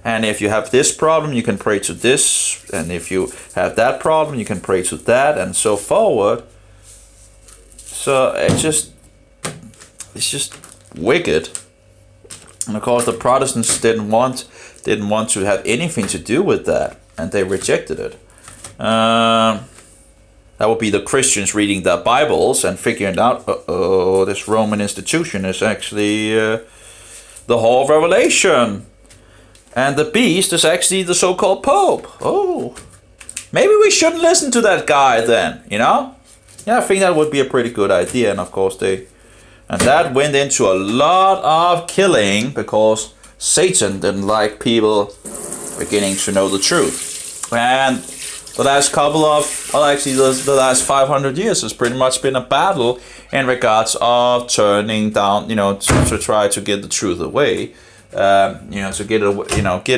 and if you have this problem, you can pray to this, and if you have that problem, you can pray to that, and so forward. So it's just wicked. And of course the Protestants didn't want to have anything to do with that, and they rejected it. That would be the Christians reading their Bibles and figuring out, this Roman institution is actually the Hall of Revelation. And the beast is actually the so-called Pope. Oh, maybe we shouldn't listen to that guy then, Yeah, I think that would be a pretty good idea. And of course and that went into a lot of killing because Satan didn't like people beginning to know the truth. And the last the last 500 years has pretty much been a battle in regards of turning down, to try to get the truth away, to get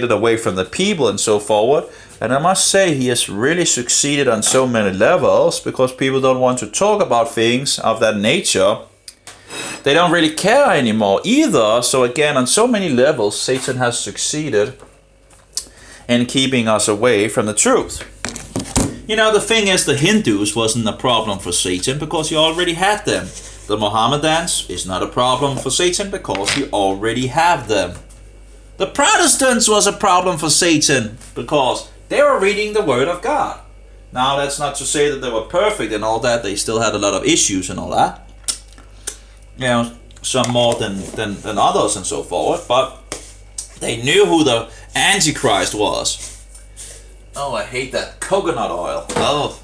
it away from the people and so forward. And I must say he has really succeeded on so many levels because people don't want to talk about things of that nature. They don't really care anymore either. So again, on so many levels, Satan has succeeded in keeping us away from the truth. The thing is, the Hindus wasn't a problem for Satan because he already had them. The Mohammedans is not a problem for Satan because he already have them. The Protestants was a problem for Satan because they were reading the Word of God. Now, that's not to say that they were perfect and all that. They still had a lot of issues and all that. Some more than others and so forth. But they knew who the Antichrist was. Oh, I hate that coconut oil. Oh,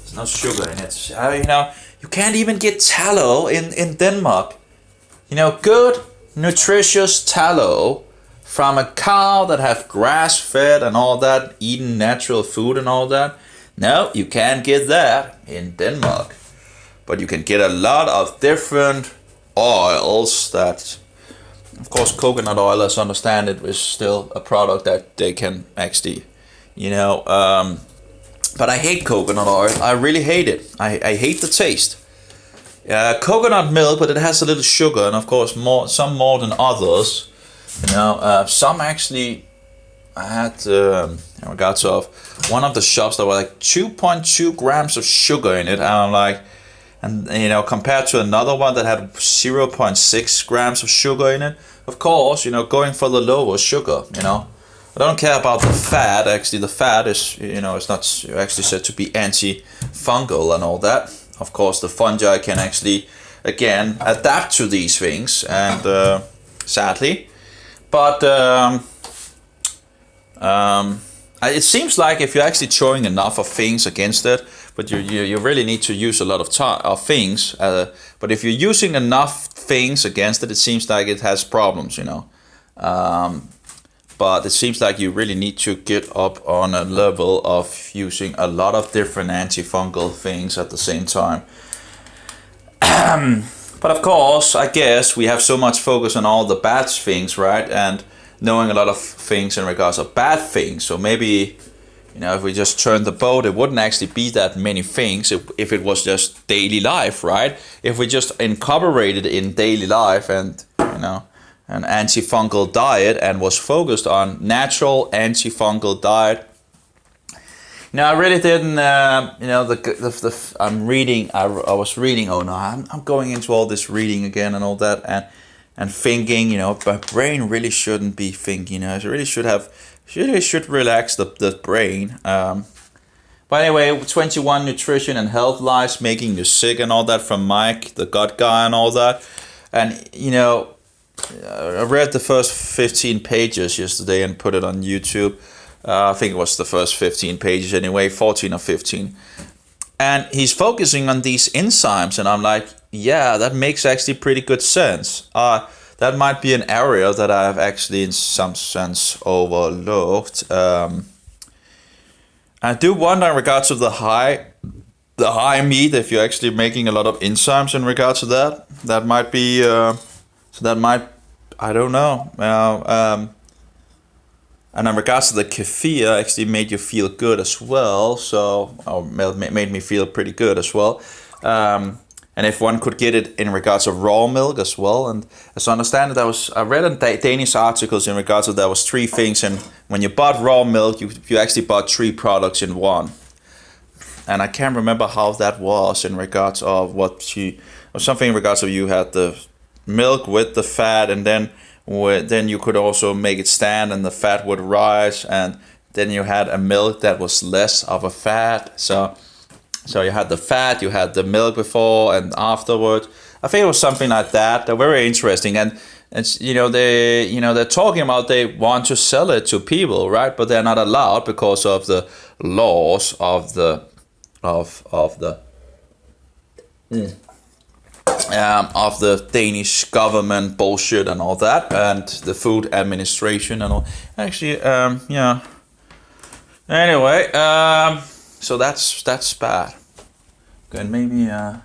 there's no sugar in it. You can't even get tallow in Denmark. Good, nutritious tallow from a cow that have grass fed and all that, eating natural food and all that. No, you can't get that in Denmark. But you can get a lot of different oils that, of course, coconut oil, as I understand it, is still a product that they can actually... but I hate coconut oil. I really hate it. I hate the taste. Coconut milk, but it has a little sugar, and of course some more than others. Some actually. I had in regards of one of the shops that were like 2.2 grams of sugar in it, and I'm like, compared to another one that had 0.6 grams of sugar in it. Of course, going for the lower sugar. I don't care about the fat. Actually, the fat is, it's not actually said to be anti-fungal and all that. Of course, the fungi can actually, again, adapt to these things, and sadly. But it seems like if you're actually throwing enough of things against it, but you really need to use a lot of things. But if you're using enough things against it, it seems like it has problems, But it seems like you really need to get up on a level of using a lot of different antifungal things at the same time. But of course, I guess we have so much focus on all the bad things, right? And knowing a lot of things in regards of bad things. So maybe, if we just turned the boat, it wouldn't actually be that many things if it was just daily life, right? If we just incorporated in daily life and, an antifungal diet and was focused on natural antifungal diet. I really didn't, I'm reading, I was reading, I'm going into all this reading again and all that, and thinking, my brain really shouldn't be thinking, it really should relax the brain. But anyway, 21 nutrition and health lies making you sick and all that from Mike, the gut guy and all that. And, I read the first 15 pages yesterday and put it on YouTube. I think it was the first 15 pages anyway, 14 or 15. And he's focusing on these enzymes, and I'm like, yeah, that makes actually pretty good sense. That might be an area that I've actually in some sense overlooked. I do wonder in regards to the high meat, if you're actually making a lot of enzymes in regards to that. That might be, I don't know. And in regards to the kefir, actually made you feel good as well. Made me feel pretty good as well. And if one could get it in regards of raw milk as well. And as I understand it, I read in Danish articles in regards to there was 3 things. And when you bought raw milk, you actually bought 3 products in one. And I can't remember how that was in regards of something in regards of you had the milk with the fat, and then you could also make it stand and the fat would rise, and then you had a milk that was less of a fat. So you had the fat, you had the milk before and afterwards. I think it was something like that. They're very interesting, and they're talking about they want to sell it to people, right? But they're not allowed because of the laws of the Danish government bullshit and all that, and the food administration and all. Actually, yeah. Anyway, so that's bad. Good, maybe I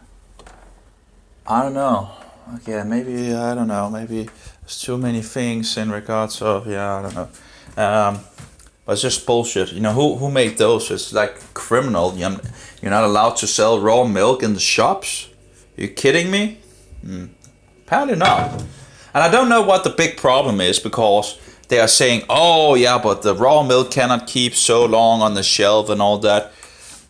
don't know. Okay, maybe I don't know. Maybe there's too many things in regards of I don't know. But it's just bullshit. Who made those? It's like criminal. You're not allowed to sell raw milk in the shops. Are you kidding me? Apparently not. And I don't know what the big problem is, because they are saying, oh yeah, but the raw milk cannot keep so long on the shelf and all that.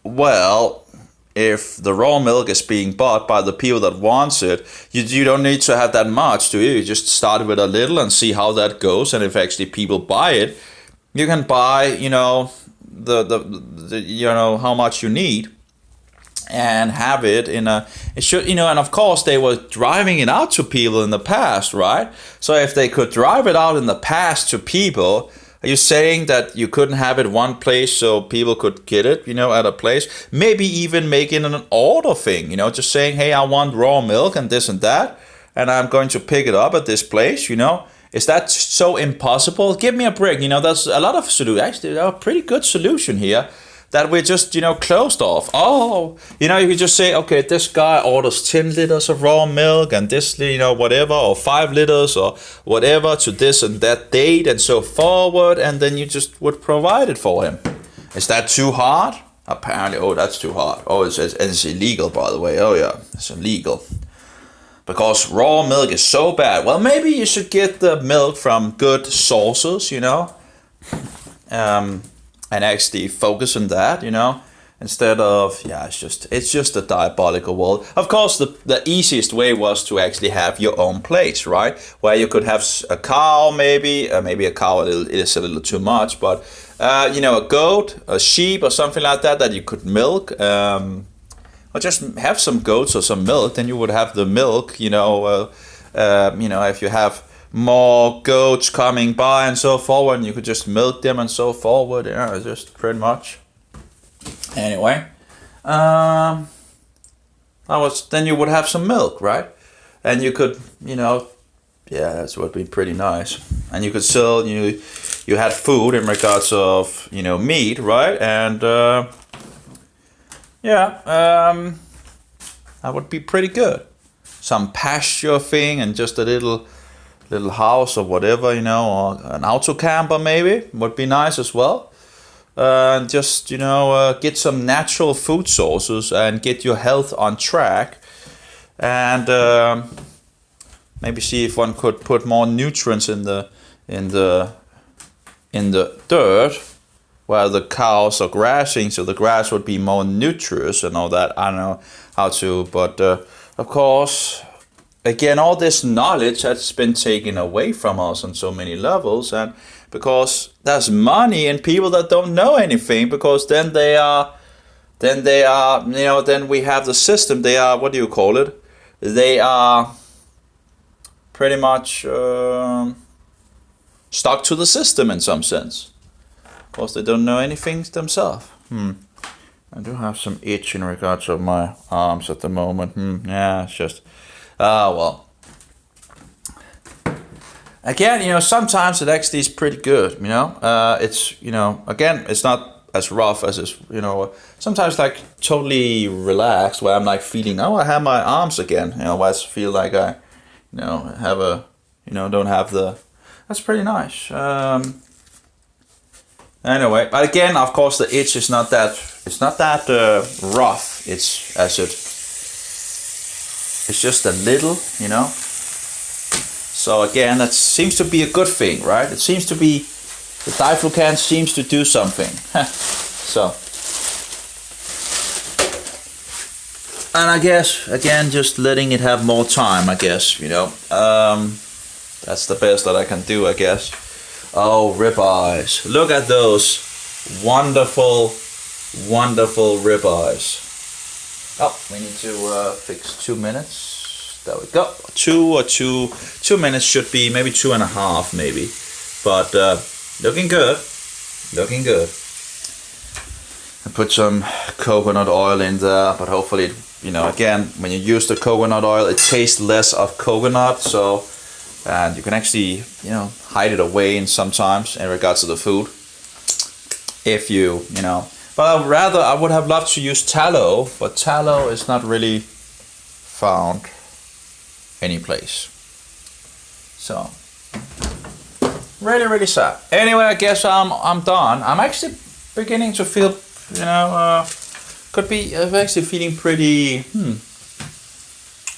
Well, if the raw milk is being bought by the people that wants it, you don't need to have that much, do you? You just start with a little and see how that goes, and if actually people buy it, you can buy, the how much you need, and have it and of course they were driving it out to people in the past, right? So if they could drive it out in the past to people, are you saying that you couldn't have it one place so people could get it, at a place? Maybe even making an order thing, just saying, hey, I want raw milk and this and that, and I'm going to pick it up at this place, Is that so impossible? Give me a break. There's a lot of solutions. Actually, a pretty good solution here that we're just, closed off. Oh, you could just say, okay, this guy orders 10 liters of raw milk and this, whatever, or 5 liters or whatever to this and that date and so forward. And then you just would provide it for him. Is that too hard? Apparently, that's too hard. Oh, it's illegal, by the way. Oh, yeah, it's illegal. Because raw milk is so bad. Well, maybe you should get the milk from good sources, and actually focus on that, instead of, it's just a diabolical world. Of course, the easiest way was to actually have your own place, right? Where you could have a cow, maybe a cow is a little too much, but, a goat, a sheep or something like that you could milk, or just have some goats or some milk, then you would have the milk, if you have more goats coming by and so forward, and you could just milk them and so forward, just pretty much. Anyway, then you would have some milk, right? And you could, that would be pretty nice. And you could sell, you had food in regards of, meat, right? And, that would be pretty good. Some pasture thing and just a little little house or whatever, you know, or an auto camper maybe would be nice as well. Just, you know, get some natural food sources and get your health on track. And maybe see if one could put more nutrients in the dirt where the cows are grassing, so the grass would be more nutritious and all that. I don't know how to, but of course, again, all this knowledge has been taken away from us on so many levels, and because there's money in people that don't know anything, because then they are, you know, then we have the system. They are, what do you call it? They are pretty much stuck to the system in some sense. Of course, they don't know anything themselves. I do have some itch in regards of my arms at the moment. Yeah, it's just, well. Again, you know, sometimes it actually is pretty good, you know. It's, you know, again, it's not as rough as it's, you know, sometimes like totally relaxed where I'm like feeling, oh, I have my arms again, you know, where I feel like I, you know, have a, you know, don't have the, that's pretty nice. Anyway, but again, of course, the itch is not that, it's not that rough. It's as it's just a little, you know. So again, that seems to be a good thing, right? It seems to be, the Diflucan seems to do something. So, and I guess, again, just letting it have more time, I guess, you know. That's the best that I can do, I guess. Oh, ribeyes. Look at those wonderful, wonderful ribeyes. Oh, we need to fix 2 minutes. There we go. 2 minutes should be, maybe 2.5 maybe. But looking good. Looking good. I put some coconut oil in there, but hopefully, you know, again, when you use the coconut oil, it tastes less of coconut, so, and you can actually, you know, hide it away in sometimes in regards to the food, if you know. But I would have loved to use tallow, but tallow is not really found any place. So, really, really sad. Anyway, I guess I'm done. I'm actually beginning to feel, you know, I'm actually feeling pretty,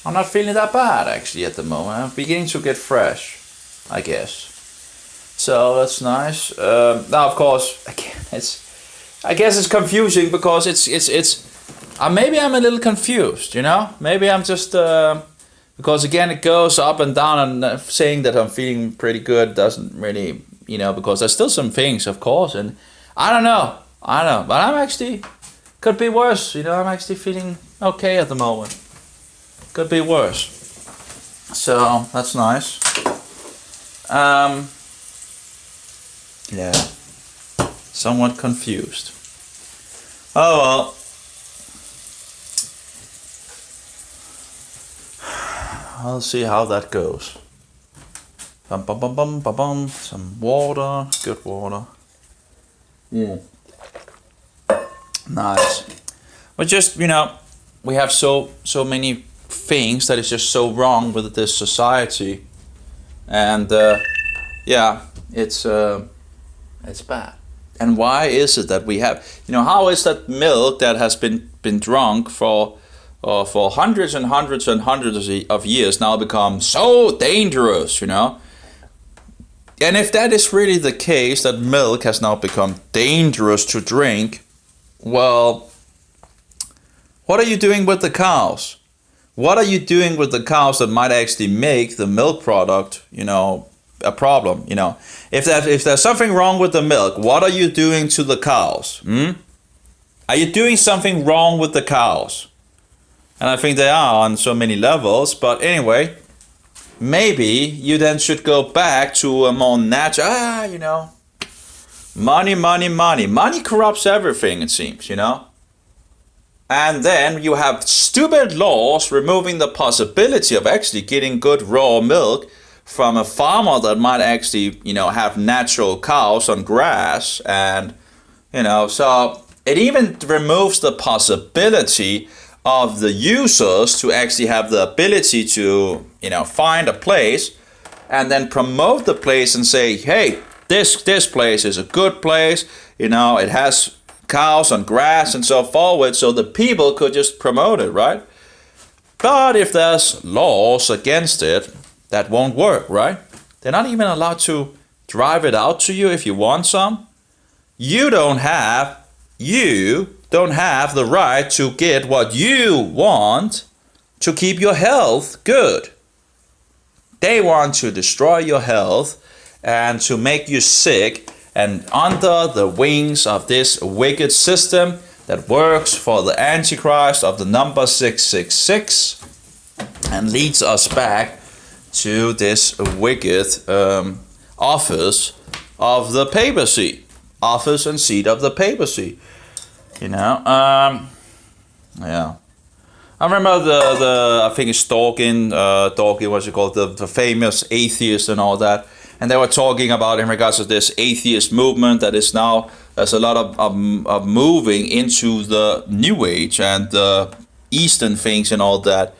I'm not feeling that bad actually at the moment. I'm beginning to get fresh, I guess. So that's nice. Now, of course, again, I guess it's confusing because it's maybe I'm a little confused, you know? Maybe I'm just, because again, it goes up and down, and saying that I'm feeling pretty good doesn't really, you know, because there's still some things, of course, and I don't know, but I'm actually, could be worse, you know, I'm actually feeling okay at the moment. Could be worse. So, that's nice. Yeah. Somewhat confused. Oh well. I'll see how that goes. Bum bum bum bum bum bum. Some water, good water. Yeah. Nice. But just, you know, we have so many things that is just so wrong with this society, and yeah, it's bad. And why is it that we have, you know, how is that milk that has been drunk for hundreds and hundreds and hundreds of years now become so dangerous, you know? And if that is really the case, that milk has now become dangerous to drink, well, what are you doing with the cows? What are you doing with the cows that might actually make the milk product, you know, a problem, you know? If there's something wrong with the milk, what are you doing to the cows? Are you doing something wrong with the cows? And I think they are on so many levels, but anyway, maybe you then should go back to a more natural, you know, money. Money corrupts everything, it seems, you know? And then you have stupid laws removing the possibility of actually getting good raw milk from a farmer that might actually, you know, have natural cows on grass. And, you know, so it even removes the possibility of the users to actually have the ability to, you know, find a place and then promote the place and say, hey, this place is a good place. You know, it has cows and grass and so forward, so the people could just promote it, right? But if there's laws against it, that won't work, right? They're not even allowed to drive it out to you if you want some. You don't have the right to get what you want to keep your health good. They want to destroy your health and to make you sick, and under the wings of this wicked system that works for the Antichrist of the number 666 and leads us back to this wicked office of the papacy, office and seat of the papacy. You know, yeah. I remember the I think it's Dawkins, what's it called, the famous atheist and all that, and they were talking about in regards to this atheist movement that is now, there's a lot of moving into the New Age and the Eastern things and all that.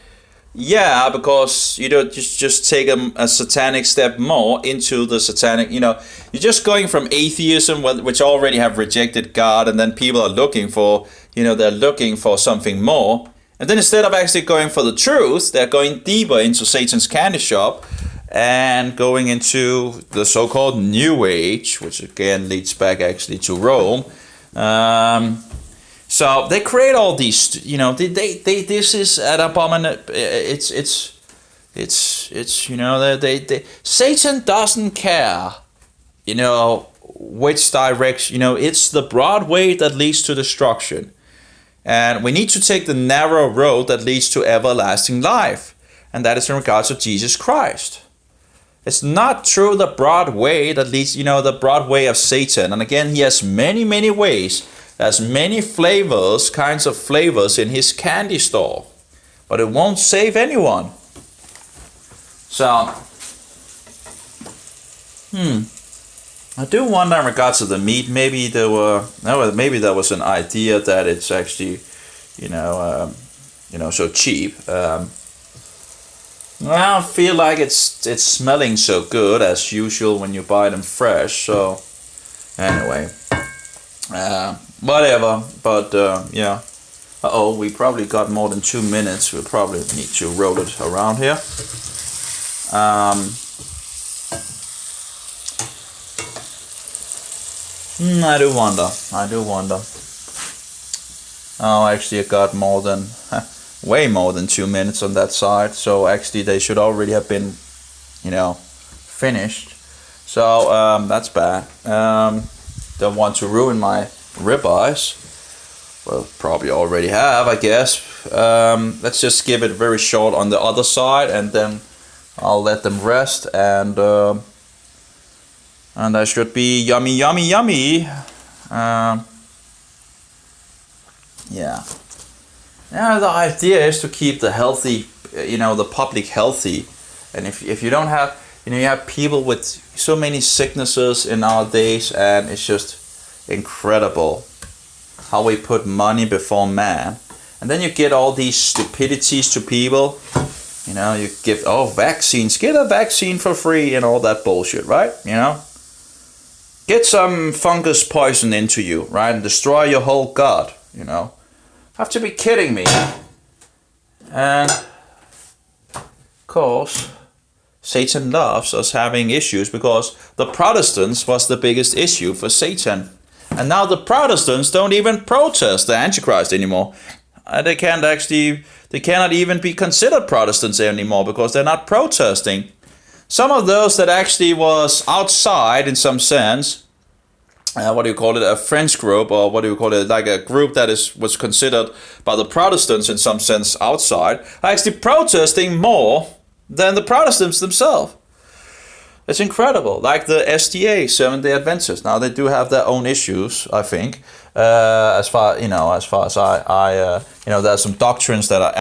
Yeah, because you know, just take a satanic step more into the satanic. You know, you're just going from atheism, which already have rejected God, and then people are looking for, you know, they're looking for something more. And then instead of actually going for the truth, they're going deeper into Satan's candy shop and going into the so-called New Age, which again leads back actually to Rome. So they create all these, you know, they this is an abomination. It's you know, they Satan doesn't care, you know, which direction, you know, it's the broad way that leads to destruction. And we need to take the narrow road that leads to everlasting life. And that is in regards to Jesus Christ. It's not through the broad way that leads, you know, the broad way of Satan. And again, he has many, many ways. There's many flavors, kinds of flavors in his candy store. But it won't save anyone. So, I do wonder in regards to the meat. Maybe there was an idea that it's actually, you know, so cheap. I don't feel like it's smelling so good as usual when you buy them fresh. So, anyway, whatever. But yeah. We probably got more than 2 minutes. We'll probably need to roll it around here. I do wonder. Oh, actually, I got more than, way more than 2 minutes on that side. So actually, they should already have been, you know, finished. So that's bad. Don't want to ruin my ribeyes. Well, probably already have, I guess. Let's just give it very short on the other side, and then I'll let them rest, and that should be yummy, yummy, yummy. Yeah. Yeah, the idea is to keep the healthy, you know, the public healthy. And if you don't have, you know, you have people with so many sicknesses in our days, and it's just incredible how we put money before man. And then you get all these stupidities to people. You know, you give, vaccines, get a vaccine for free and all that bullshit, right? You know? Get some fungus poison into you, right? And destroy your whole gut, you know? Have to be kidding me. And, of course, Satan loves us having issues because the Protestants was the biggest issue for Satan. And now the Protestants don't even protest the Antichrist anymore. They cannot even be considered Protestants anymore because they're not protesting. Some of those that actually was outside in some sense, a French group, or like a group that was considered by the Protestants in some sense outside, are actually protesting more than the Protestants themselves. It's incredible. Like the SDA, Seventh-day Adventists. Now they do have their own issues, I think. As far as I there's some doctrines that are